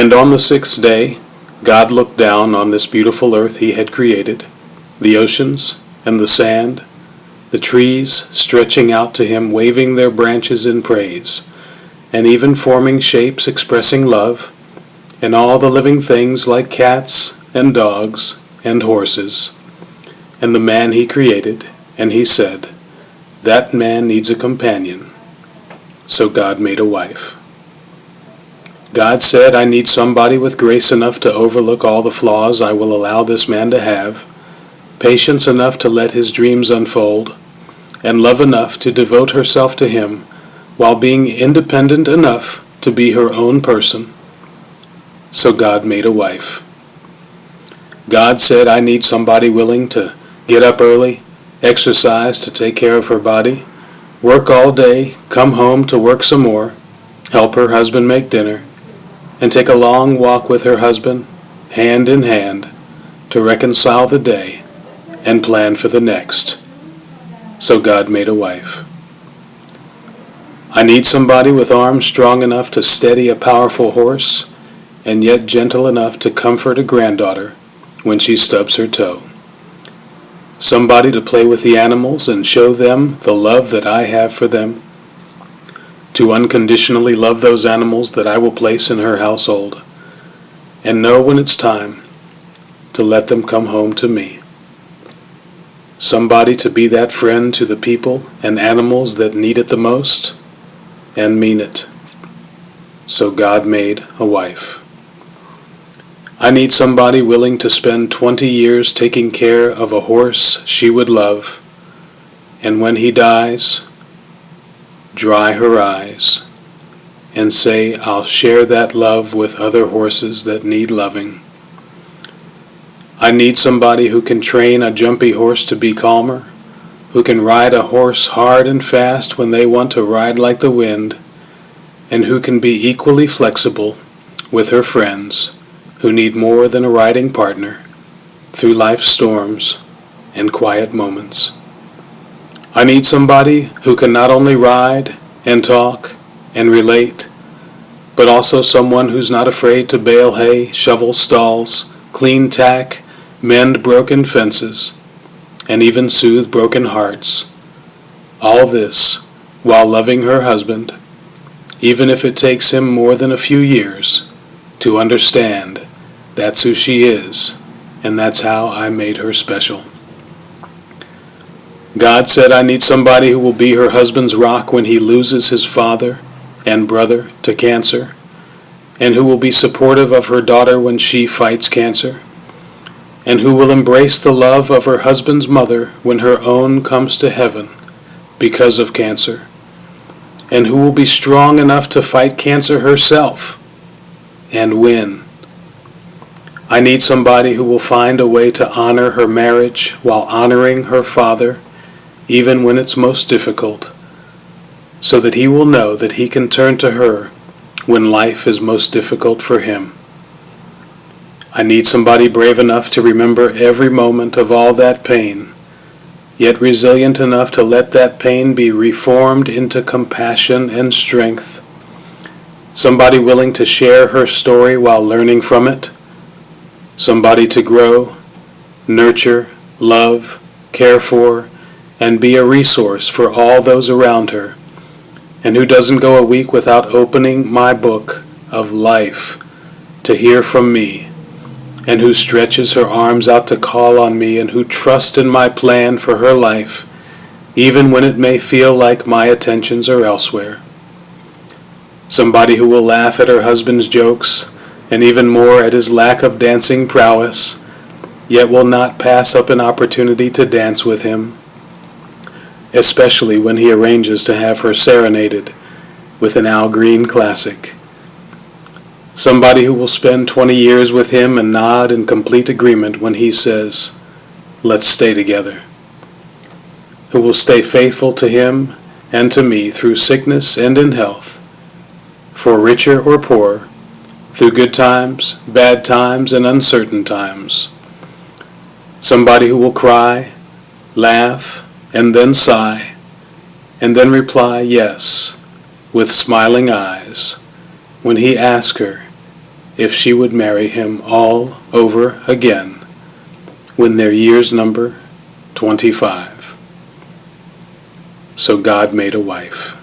And on the sixth day God looked down on this beautiful earth he had created, the oceans and the sand, the trees stretching out to him, waving their branches in praise, and even forming shapes expressing love, and all the living things like cats and dogs and horses. And the man he created, and he said, "That man needs a companion." So God made a wife. God said, "I need somebody with grace enough to overlook all the flaws I will allow this man to have, patience enough to let his dreams unfold, and love enough to devote herself to him while being independent enough to be her own person." So God made a wife. God said, "I need somebody willing to get up early, exercise to take care of her body, work all day, come home to work some more, help her husband make dinner, and take a long walk with her husband, hand in hand, to reconcile the day and plan for the next." So God made a wife. I need somebody with arms strong enough to steady a powerful horse, and yet gentle enough to comfort a granddaughter when she stubs her toe. Somebody to play with the animals and show them the love that I have for them, to unconditionally love those animals that I will place in her household, and know when it's time to let them come home to me. Somebody to be that friend to the people and animals that need it the most, and mean it. So God made a wife. I need somebody willing to spend 20 years taking care of a horse she would love, and when he dies, dry her eyes and say, "I'll share that love with other horses that need loving." I need somebody who can train a jumpy horse to be calmer, who can ride a horse hard and fast when they want to ride like the wind, and who can be equally flexible with her friends who need more than a riding partner through life's storms and quiet moments. I need somebody who can not only ride and talk and relate, but also someone who's not afraid to bale hay, shovel stalls, clean tack, mend broken fences, and even soothe broken hearts. All this while loving her husband, even if it takes him more than a few years to understand that's who she is, and that's how I made her special. God said, "I need somebody who will be her husband's rock when he loses his father and brother to cancer, and who will be supportive of her daughter when she fights cancer, and who will embrace the love of her husband's mother when her own comes to heaven because of cancer, and who will be strong enough to fight cancer herself and win." I need somebody who will find a way to honor her marriage while honoring her father, even when it's most difficult, so that he will know that he can turn to her when life is most difficult for him. I need somebody brave enough to remember every moment of all that pain, yet resilient enough to let that pain be reformed into compassion and strength. Somebody willing to share her story while learning from it. Somebody to grow, nurture, love, care for, and be a resource for all those around her, and who doesn't go a week without opening my book of life to hear from me, and who stretches her arms out to call on me, and who trusts in my plan for her life, even when it may feel like my attentions are elsewhere. Somebody who will laugh at her husband's jokes, and even more at his lack of dancing prowess, yet will not pass up an opportunity to dance with him, especially when he arranges to have her serenaded with an Al Green classic. Somebody who will spend 20 years with him and nod in complete agreement when he says, "Let's stay together." Who will stay faithful to him and to me through sickness and in health, for richer or poor, through good times, bad times, and uncertain times. Somebody who will cry, laugh, and then sigh, and then reply yes, with smiling eyes, when he asks her if she would marry him all over again when their years number 25. So God made a wife.